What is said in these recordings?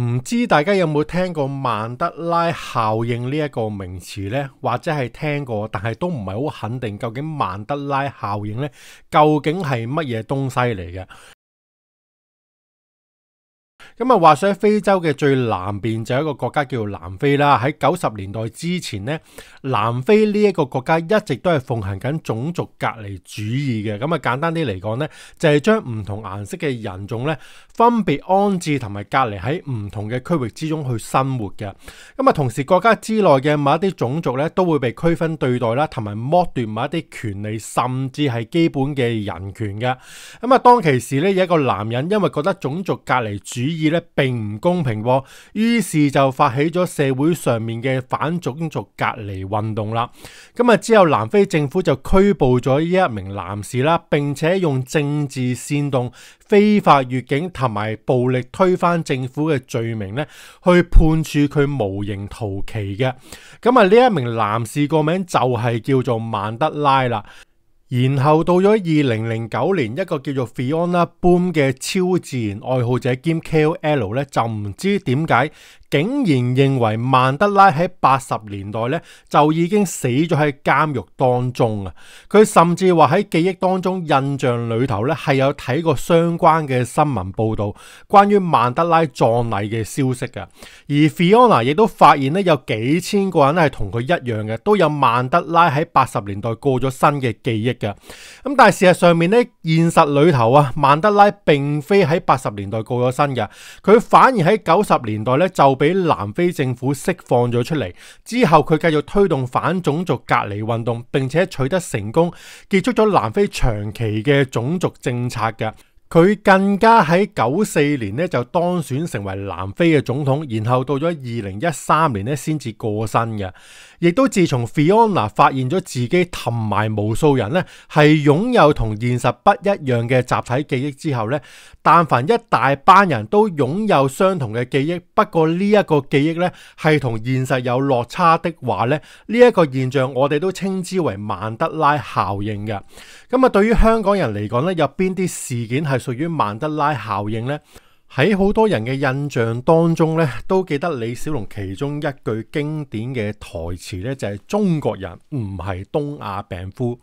唔知大家有冇聽過曼德拉效應呢一個名詞呢？或者係聽過，但係都唔係好肯定究竟曼德拉效應呢究竟係乜嘢東西嚟嘅？咁啊，話說喺非洲嘅最南邊就有一個國家叫做南非啦。喺90年代之前呢，南非呢一個國家一直都係奉行緊種族隔離主義嘅。咁啊，簡單啲嚟講呢，就係將唔同顏色嘅人種呢分別安置同埋隔離喺唔同嘅區域之中去生活嘅。咁啊，同時國家之內嘅某一啲種族呢都會被區分對待啦，同埋剝奪某一啲權利，甚至係基本嘅人權嘅。咁啊，當其時呢，有一個男人因為覺得種族隔離主義咧並唔公平，於是就發起咗社會上面嘅反種族隔離運動啦。咁啊，之後南非政府就拘捕咗呢一名男士啦，並且用政治煽動、非法越境同埋暴力推翻政府嘅罪名咧，去判處佢無刑徒期嘅。咁啊，呢一名男士個名就係叫做曼德拉啦。然後到咗2009年，一個叫做 Fiona Boom 嘅超自然愛好者兼 KOL 咧，就唔知點解竟然認為曼德拉喺80年代咧就已經死咗喺監獄當中啊！佢甚至話喺記憶當中印象裏頭咧係有睇過相關嘅新聞報道，關於曼德拉葬禮嘅消息嘅。而 Fiona 亦都發現咧有幾千個人係同佢一樣嘅，都有曼德拉喺80年代過咗身嘅記憶嘅。咁但係事實上面咧，現實裏頭啊，曼德拉並非喺80年代過咗身嘅，佢反而喺90年代咧就俾南非政府釋放咗出嚟，之後佢繼續推動反種族隔離運動，並且取得成功，結束咗南非長期嘅種族政策嘅。佢更加喺94年咧就當選成為南非嘅總統，然後到咗2013年咧先至過身嘅。亦都自從 Fiona 發現咗自己同埋無數人咧係擁有同現實不一樣嘅集體記憶之後咧，但凡一大班人都擁有相同嘅記憶，不過呢一個記憶咧係同現實有落差的話咧，呢一個現象我哋都稱之為曼德拉效應嘅。咁啊，對於香港人嚟講咧，有邊啲事件係屬於曼德拉效應呢？喺好多人嘅印象當中咧，都記得李小龍其中一句經典嘅台詞咧，就係中國人唔係東亞病夫。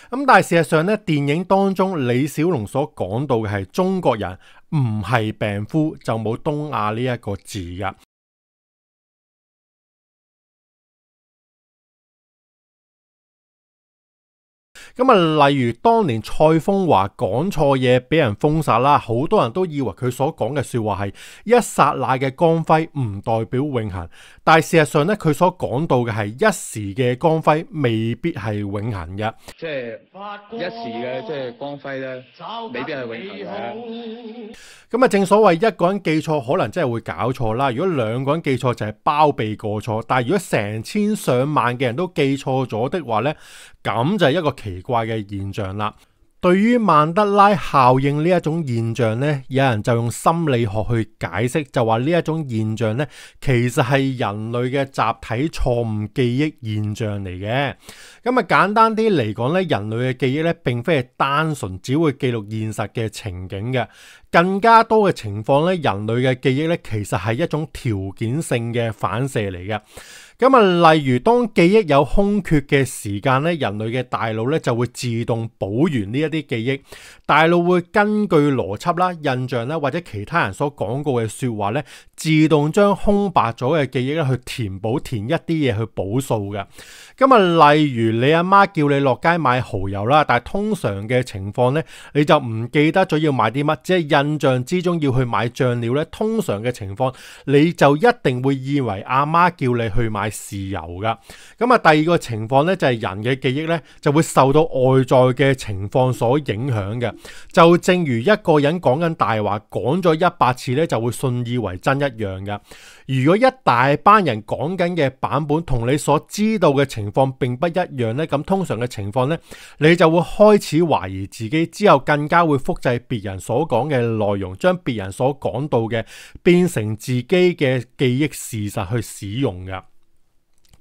咁但係事實上咧，電影當中李小龍所講到嘅係中國人唔係病夫，就冇東亞呢一個字噶。咁啊，例如當年蔡楓華講錯嘢俾人封殺啦，好多人都以為佢所講嘅說話係一剎那嘅光輝，唔代表永恆。但係事實上咧，佢所講到嘅係一時嘅光輝，未必係永恆嘅。即係一時嘅，即係光輝咧，未必係永恆嘅。咁啊，正所謂一個人記錯可能真係會搞錯啦，如果兩個人記錯就係包庇過錯，但係如果成千上萬嘅人都記錯咗的話呢，咁就係一個奇怪嘅現象啦。對於曼德拉效應呢一種現象呢，有人就用心理學去解釋，就話呢一種現象呢，其實係人類嘅集體錯誤記憶現象嚟嘅。咁啊，簡單啲嚟講呢，人類嘅記憶呢，並非係單純只會記錄現實嘅情景嘅，更加多嘅情況呢，人類嘅記憶呢，其實係一種條件性嘅反射嚟嘅。咁啊，例如當記憶有空缺嘅時間咧，人類嘅大腦咧就會自動補完呢一啲記憶，大腦會根據邏輯啦、印象啦或者其他人所講過嘅說話咧，自動將空白咗嘅記憶咧去填一啲嘢去補數嘅。咁啊，例如你阿媽叫你落街買蠔油啦，但係通常嘅情況咧，你就唔記得咗要買啲乜，只係印象之中要去買醬料咧。通常嘅情況，你就一定會以為阿媽叫你去買豉油噶。咁啊，第二個情況咧就係人嘅記憶咧就會受到外在嘅情況所影響嘅。就正如一個人講緊大話，講咗100次咧就會信以為真一樣嘅。如果一大班人講緊嘅版本同你所知道嘅情況並不一樣咧，咁通常嘅情況咧，你就會開始懷疑自己，之後更加會複製別人所講嘅內容，將別人所講到嘅變成自己嘅記憶事實去使用嘅。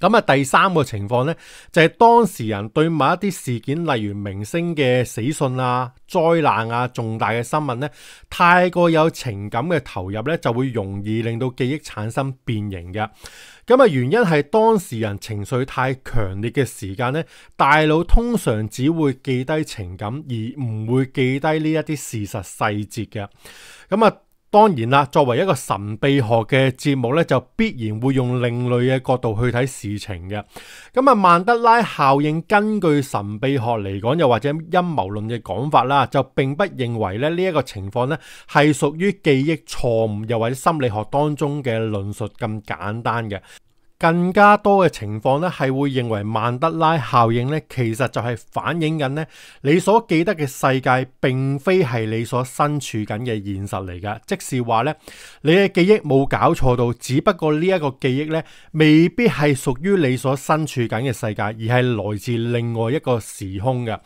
咁啊，第三個情況呢，就係當事人對某一啲事件，例如明星嘅死訊啊、災難啊、重大嘅新聞呢，太過有情感嘅投入呢，就會容易令到記憶產生變形嘅。咁啊，原因係當事人情緒太強烈嘅時間呢，大腦通常只會記低情感，而唔會記低呢一啲事實細節嘅。咁啊，當然啦，作為一個神秘學嘅節目咧，就必然會用另類嘅角度去睇事情嘅。咁啊，曼德拉效應根據神秘學嚟講，又或者陰謀論嘅講法啦，就並不認為咧呢一個情況咧係屬於記憶錯誤，又或者心理學當中嘅論述咁簡單嘅。更加多嘅情況咧，係會認為曼德拉效應咧，其實就係反映緊咧，你所記得嘅世界並非係你所身處緊嘅現實嚟㗎。即是話咧，你嘅記憶冇搞錯到，只不過呢一個記憶咧，未必係屬於你所身處緊嘅世界，而係來自另外一個時空嘅。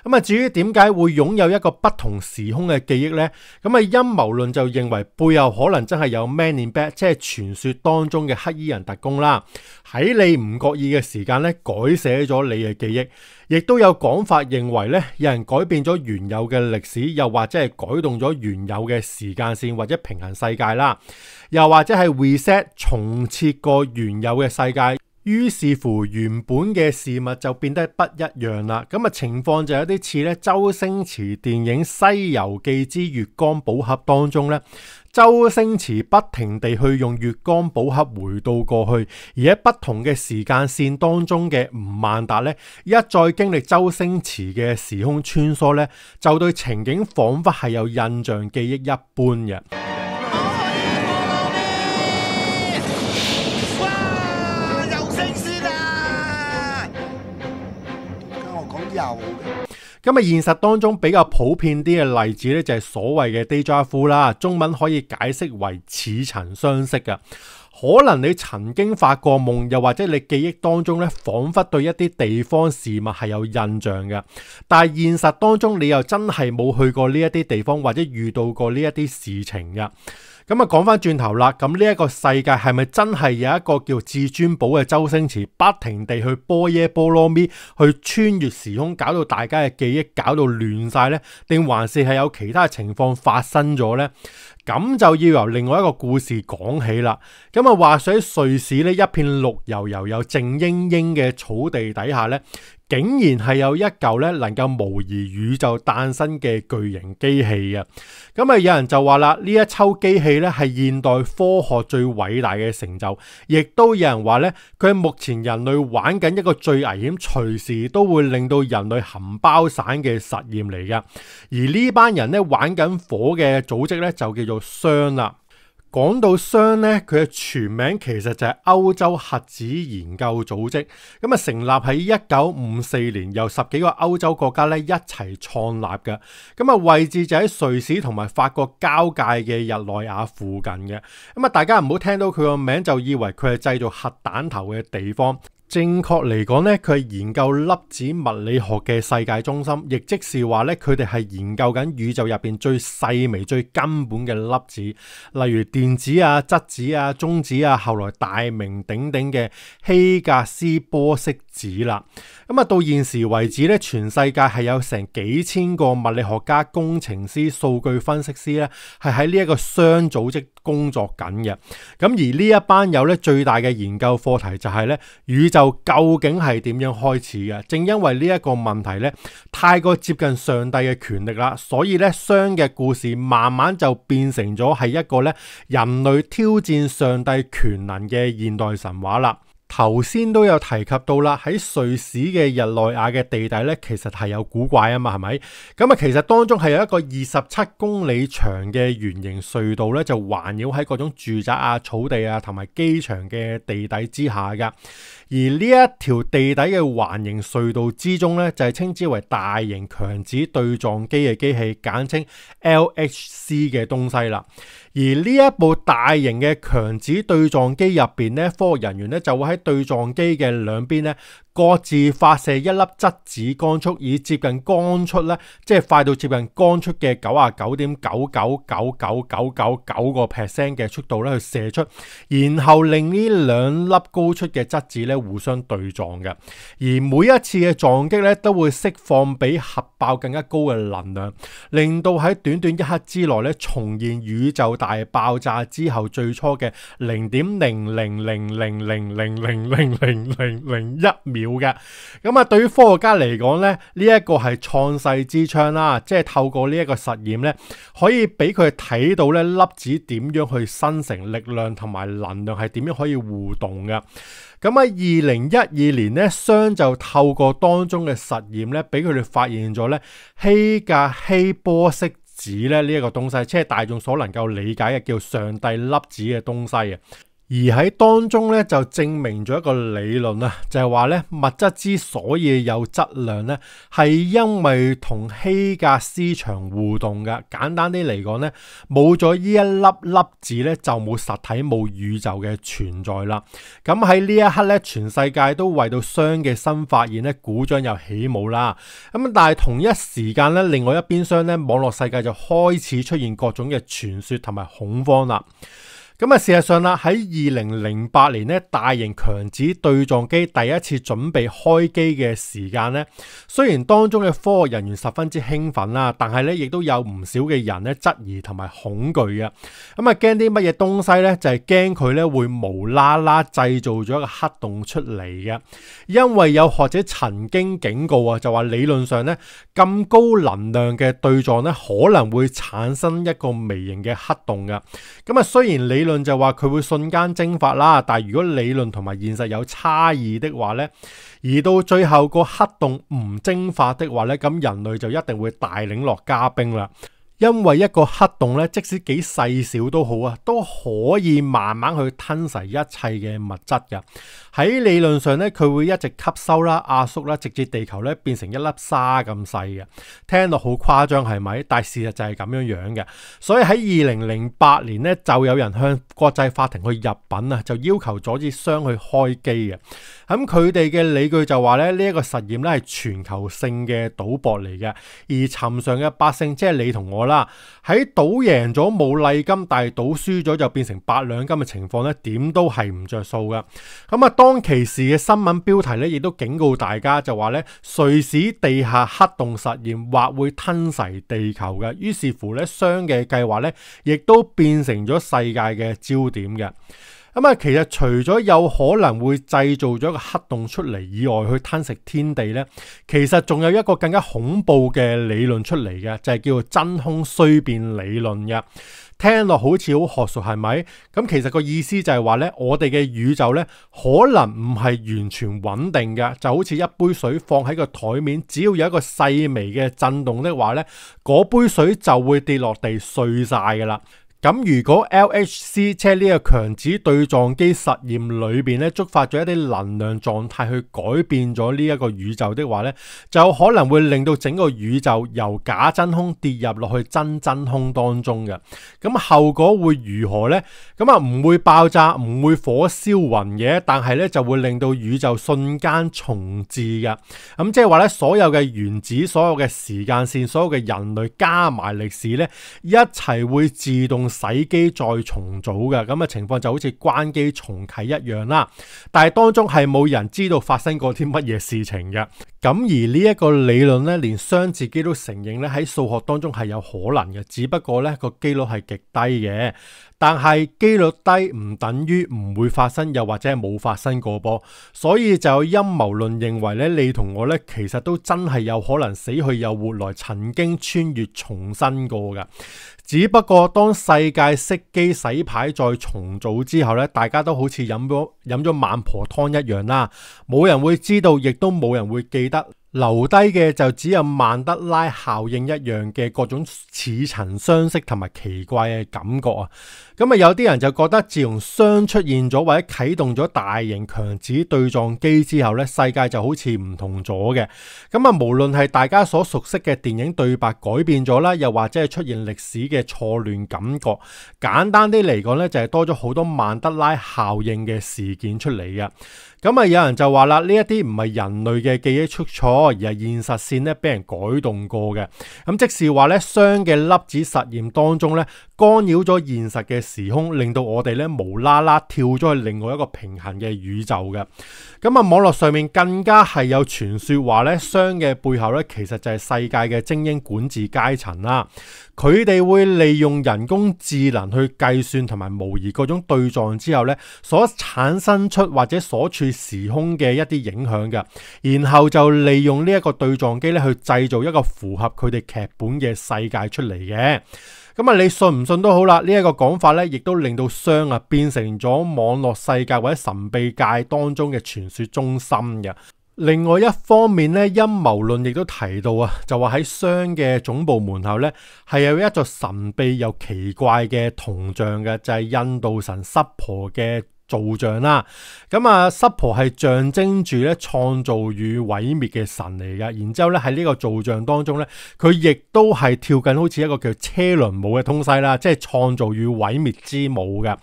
咁啊，至於點解會擁有一個不同時空嘅記憶呢？咁啊，陰謀論就認為背後可能真係有 Man in Black， 即係傳說當中嘅黑衣人特工啦，喺你唔覺意嘅時間咧，改寫咗你嘅記憶。亦都有講法認為咧，有人改變咗原有嘅歷史，又或者係改動咗原有嘅時間線或者平行世界啦，又或者係 reset 重設過原有嘅世界。於是乎，原本嘅事物就變得不一樣啦。咁啊，情況就有啲似咧周星馳電影《西遊記之月光寶盒》當中咧，周星馳不停地去用月光寶盒回到過去，而喺不同嘅時間線當中嘅吳孟達咧，一再經歷周星馳嘅時空穿梭咧，就對情景仿佛係有印象記憶一般嘅。咁啊，現實當中比較普遍啲嘅例子咧，就係所謂嘅 déjà vu 啦，中文可以解釋為似曾相識嘅。可能你曾經發過夢，又或者你記憶當中咧，仿佛對一啲地方事物係有印象嘅，但係現實當中你又真係冇去過呢一啲地方，或者遇到過呢一啲事情嘅。咁啊，講翻轉頭啦，咁呢一個世界係咪真係有一個叫至尊寶嘅周星馳，不停地去波耶波羅蜜去穿越時空，搞到大家嘅記憶搞到亂晒呢？定還是係有其他情況發生咗呢？咁就要由另外一個故事講起啦。咁啊，話說喺瑞士呢，一片綠油油又靜英英嘅草地底下呢，竟然係有一嚿咧能夠模擬宇宙誕生嘅巨型機器嘅。咁啊，有人就話啦，呢一抽機器咧係現代科學最偉大嘅成就，亦都有人話咧，佢係目前人類玩緊一個最危險、隨時都會令到人類含包散嘅實驗嚟嘅。而呢班人咧玩緊火嘅組織咧就叫做熵啦。講到熵咧，佢嘅全名其實就係歐洲核子研究組織，咁啊成立喺1954年，由10幾個歐洲國家咧一齊創立嘅，咁啊位置就喺瑞士同埋法國交界嘅日內瓦附近嘅，咁啊大家唔好聽到佢個名就以為佢係製造核彈頭嘅地方。正確嚟講咧，佢係研究粒子物理學嘅世界中心，亦即是話咧，佢哋係研究緊宇宙入邊最細微、最根本嘅粒子，例如電子啊、質子啊、中子啊，後來大名鼎鼎嘅希格斯玻色子啦。咁啊，到現時為止咧，全世界係有成幾千個物理學家、工程師、數據分析師咧，係喺呢一個熵組織工作緊嘅。咁而呢一班友咧，最大嘅研究課題就係咧，宇宙究竟係點樣開始嘅？正因為呢一個問題咧，太過接近上帝嘅權力啦，所以咧熵嘅故事慢慢就變成咗係一個咧人類挑戰上帝權能嘅現代神話啦。頭先都有提及到啦，喺瑞士嘅日內瓦嘅地底咧，其實係有古怪啊嘛，係咪？咁啊，其實當中係有一個27公里長嘅圓形隧道咧，就環繞喺各種住宅啊、草地啊同埋機場嘅地底之下噶。而呢一條地底嘅環形隧道之中咧，就係稱之為大型強子對撞機嘅機器，簡稱 LHC 嘅東西啦。而呢一部大型嘅強子對撞機入邊咧，科學人員咧就會喺對撞機嘅兩邊咧，各各自發射一粒質子光束，以接近光速咧，即係快到接近光速嘅99.9999999%嘅速度咧去射出，然後令呢兩粒高速嘅質子咧互相對撞嘅。而每一次嘅撞擊咧都會釋放比核爆更加高嘅能量，令到喺短短一刻之內咧重現宇宙大爆炸之後最初嘅0.000000000001秒嘅。咁啊，對於科學家嚟講咧，呢一個係創世之窗啦，即係透過呢一個實驗咧，可以俾佢睇到咧粒子點樣去生成力量同埋能量係點樣可以互動嘅。咁喺2012年咧，熵就透過當中嘅實驗咧，俾佢哋發現咗咧希格希波色子咧呢一個東西，即係大眾所能夠理解嘅叫上帝粒子嘅東西啊。而喺當中咧就證明咗一個理論啊，就係話咧物質之所以有質量咧，係因為同希格斯場互動嘅。簡單啲嚟講咧，冇咗呢一粒粒子咧，就冇實體冇宇宙嘅存在啦。咁喺呢一刻咧，全世界都為到熵嘅新發現咧鼓掌又起舞啦。咁但係同一時間咧，另外一邊廂咧，網絡世界就開始出現各種嘅傳說同埋恐慌啦。咁啊，事實上啦，喺2008年咧，大型強子對撞機第一次準備開機嘅時間咧，雖然當中嘅科學人員十分之興奮啦，但係咧亦都有唔少嘅人咧質疑同埋恐懼嘅。咁啊，驚啲乜嘢東西咧？就係驚佢咧會無啦啦製造咗一個黑洞出嚟嘅。因為有學者曾經警告啊，就話理論上咧咁高能量嘅對撞咧可能會產生一個微型嘅黑洞嘅。咁啊，雖然理論就話佢會瞬間蒸發啦，但係如果理論同埋現實有差異的話咧，而到最後個黑洞唔蒸發的話咧，咁人類就一定會大領落加冰啦。因為一個黑洞咧，即使幾細小都好啊，都可以慢慢去吞噬一切嘅物質嘅。喺理論上咧，佢會一直吸收啦、壓縮啦，直至地球咧變成一粒沙咁細嘅。聽到好誇張係咪？但係事實就係咁樣樣嘅。所以喺2008年咧，就有人向國際法庭去入稟啊，就要求阻止熵去開機嘅。咁佢哋嘅理據就話咧，呢一個實驗咧係全球性嘅賭博嚟嘅，而尋常嘅百姓即係你同我啦，喺賭贏咗冇禮金，但係賭輸咗就變成8兩金嘅情況咧，點都係唔着數噶。咁啊，當其時嘅新聞標題咧，亦都警告大家就話咧，瑞士地下黑洞實驗或會吞噬地球嘅。於是乎咧，熵嘅計劃咧，亦都變成咗世界嘅焦點嘅。咁啊，其實除咗有可能會製造咗一個黑洞出嚟以外，去吞食天地咧，其實仲有一個更加恐怖嘅理論出嚟嘅，就係叫做真空衰變理論嘅。聽落好似好學術係咪？咁其實個意思就係話咧，我哋嘅宇宙咧可能唔係完全穩定嘅，就好似一杯水放喺個台面，只要有一個細微嘅震動的話咧，嗰杯水就會跌落地碎晒噶啦。咁如果 LHC 即係呢個強子對撞機實驗裏邊咧觸發咗一啲能量狀態去改變咗呢一個宇宙的話咧，就可能會令到整個宇宙由假真空跌入落去真空當中嘅。咁後果會如何呢？咁啊唔會爆炸，唔會火燒雲嘅，但係咧就會令到宇宙瞬間重置嘅。咁即係話咧，所有嘅原子、所有嘅時間線、所有嘅人類加埋歷史咧，一齊會自動洗機再重組嘅。咁嘅情況就好似關機重啟一樣啦。但係當中係冇人知道發生過啲乜嘢事情嘅。咁而呢一個理論咧，連熵自己都承認咧喺數學當中係有可能嘅，只不過咧個機率係極低嘅。但係機率低唔等於唔會發生，又或者係冇發生過噃。所以就有陰謀論認為咧，你同我咧其實都真係有可能死去又活來，曾經穿越重生過嘅。只不過當世界熄機洗牌再重組之後咧，大家都好似飲咗孟婆湯一樣啦，冇人會知道，亦都冇人會記得。留低嘅就只有曼德拉效應一樣嘅各種似曾相識同埋奇怪嘅感覺啊！咁啊，有啲人就覺得自從熵出現咗或者啟動咗大型強子對撞機之後咧，世界就好似唔同咗嘅。咁啊，無論係大家所熟悉嘅電影對白改變咗啦，又或者係出現歷史嘅錯亂感覺，簡單啲嚟講咧，就係多咗好多曼德拉效應嘅事件出嚟嘅。咁啊，有人就話啦，呢一啲唔係人類嘅記憶出錯，而係現實線咧俾人改動過嘅。咁即是話咧，熵嘅粒子實驗當中咧，干擾咗現實嘅時空，令到我哋咧無啦啦跳咗去另外一個平行嘅宇宙嘅。咁啊，網絡上面更加係有傳說話咧，熵嘅背後咧，其實就係世界嘅精英管治階層啦。佢哋會利用人工智能去計算同埋模擬各種對撞之後咧，所產生出或者所處時空嘅一啲影響嘅，然後就利用呢一個對撞機咧去製造一個符合佢哋劇本嘅世界出嚟嘅。咁啊，你信唔信都好啦，呢一個講法咧，亦都令到熵啊變成咗網絡世界或者神秘界當中嘅傳說中心嘅。另外一方面咧，陰謀論亦都提到啊，就話喺熵嘅總部門口咧，係有一座神秘又奇怪嘅銅像嘅，就係印度神濕婆嘅造像啦。咁啊，濕婆係象徵住咧創造與毀滅嘅神嚟嘅。然之後咧喺呢個造像當中咧，佢亦都係跳緊好似一個叫車輪舞嘅東西啦，即係創造與毀滅之舞嘅。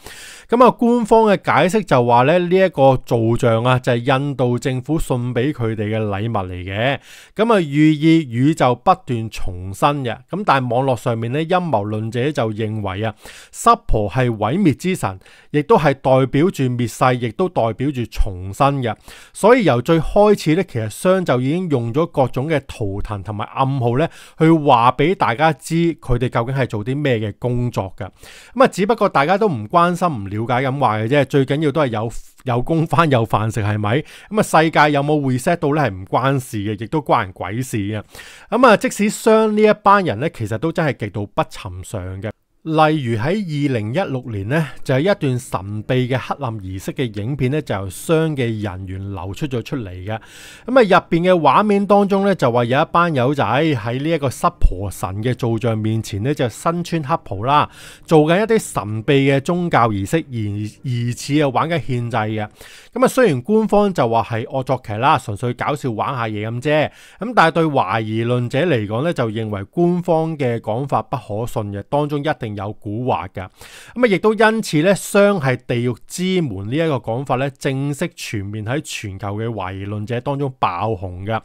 咁啊，官方嘅解釋就話咧，呢一個造像啊，就係印度政府送俾佢哋嘅禮物嚟嘅。咁啊，寓意宇宙不斷重生嘅。咁但係網絡上面咧，陰謀論者就認為啊，濕婆係毀滅之神，亦都係代表住滅世，亦都代表住重生嘅。所以由最開始咧，其實熵就已經用咗各種嘅圖騰同埋暗號咧，去話俾大家知佢哋究竟係做啲咩嘅工作嘅。咁啊，只不過大家都唔關心、唔了解咁話嘅啫。最緊要都係有工返、有飯食，係咪？咁啊，世界有冇 reset 到咧，係唔關事嘅，亦都關人鬼事嘅。咁啊，即使熵呢一班人咧，其實都真係極度不尋常嘅。例如喺2016年呢，就係一段神秘嘅黑暗儀式嘅影片呢，就由熵嘅人員流出咗出嚟嘅。咁啊，入邊嘅畫面當中呢，就話有一班友仔喺呢一個濕婆神嘅造像面前呢，就身穿黑袍啦，做緊一啲神秘嘅宗教儀式，疑似啊玩緊獻祭嘅。咁啊，雖然官方就話係惡作劇啦，純粹搞笑玩下嘢咁啫。咁但係對懷疑論者嚟講呢，就認為官方嘅講法不可信嘅，當中一定有蠱惑噶。咁啊，亦都因此咧，熵係地獄之門呢一個講法咧，正式全面喺全球嘅懷疑論者當中爆紅噶。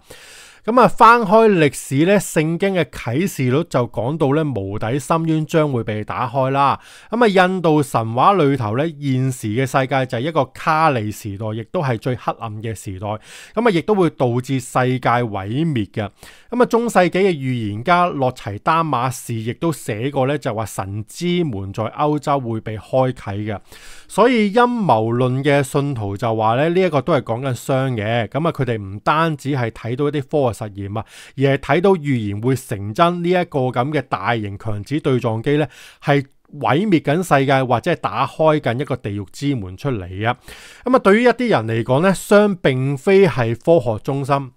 咁啊，翻開歷史咧，聖經嘅啟示錄就講到咧，無底深淵將會被打開啦。咁啊，印度神話裏頭咧，現時嘅世界就係一個卡利時代，亦都係最黑暗嘅時代。咁啊，亦都會導致世界毀滅嘅。咁啊，中世紀嘅預言家洛齊丹馬士亦都寫過咧，就話神之門在歐洲會被開啟嘅。所以陰謀論嘅信徒就話咧，呢一個都係講緊熵嘅。咁啊，佢哋唔單止係睇到一啲科學實驗啊，而係睇到預言會成真呢一個咁嘅大型強子對撞機咧，係毀滅緊世界或者係打開緊一個地獄之門出嚟啊！咁啊，對於一啲人嚟講咧，熵並非係科學中心，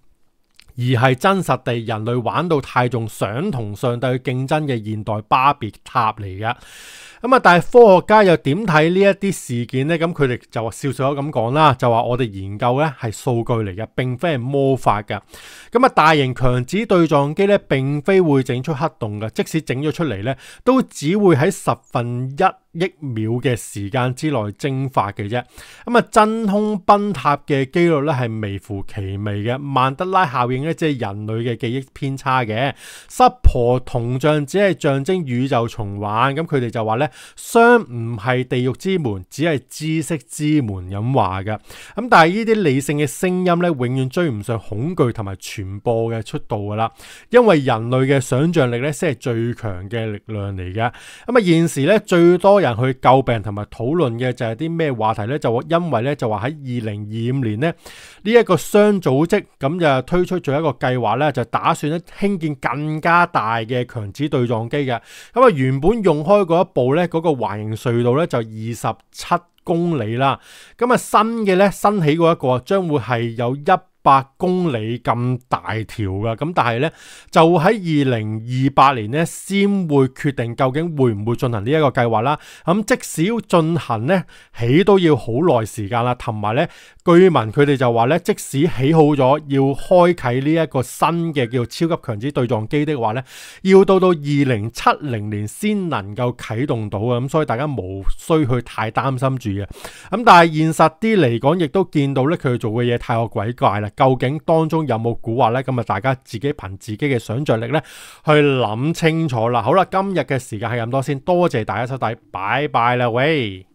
而係真實地人類玩到太重，想同上帝去競爭嘅現代巴別塔嚟嘅。咁啊，但係科學家又點睇呢一啲事件呢？咁佢哋就話笑笑口咁講啦，就話我哋研究咧係數據嚟嘅，並非係魔法㗎。咁啊，大型強子對撞機咧，並非會整出黑洞嘅，即使整咗出嚟咧，都只會喺1/10億秒嘅時間之內蒸發嘅啫。咁啊，真空崩塌嘅機率咧係微乎其微嘅。曼德拉效應咧，即係人類嘅記憶偏差嘅。濕婆銅像只係象徵宇宙重玩，咁佢哋就話咧，熵唔係地獄之門，只係知識之門咁話嘅。咁但係呢啲理性嘅聲音咧，永遠追唔上恐懼同埋傳播嘅速度噶啦。因為人類嘅想象力咧，先係最強嘅力量嚟嘅。咁啊，現時咧最多人去詬病同埋討論嘅就係啲咩話題咧？就因為咧就話喺2025年咧，呢一個熵組織咁就推出咗一個計劃咧，就打算咧興建更加大嘅強子對撞機嘅。咁啊，原本用開嗰一部咧，嗰個環形隧道咧就27公里啦。咁啊，新起嗰一個將會係有公里咁大條噶，咁但係呢，就喺2028年呢先會決定究竟會唔會進行呢一個計劃啦。咁即使要進行呢，起都要好耐時間啦，同埋呢，據聞佢哋就話呢，即使起好咗，要開啟呢一個新嘅叫超級強子對撞機的話呢，要到2070年先能夠啟動到啊。咁所以大家無需去太擔心住嘅。咁但係現實啲嚟講，亦都見到呢，佢做嘅嘢太過鬼怪啦。究竟當中有冇蠱惑呢？咁啊，大家自己憑自己嘅想像力呢去諗清楚啦。好啦，今日嘅時間係咁多先，多謝大家收睇，拜拜啦喂。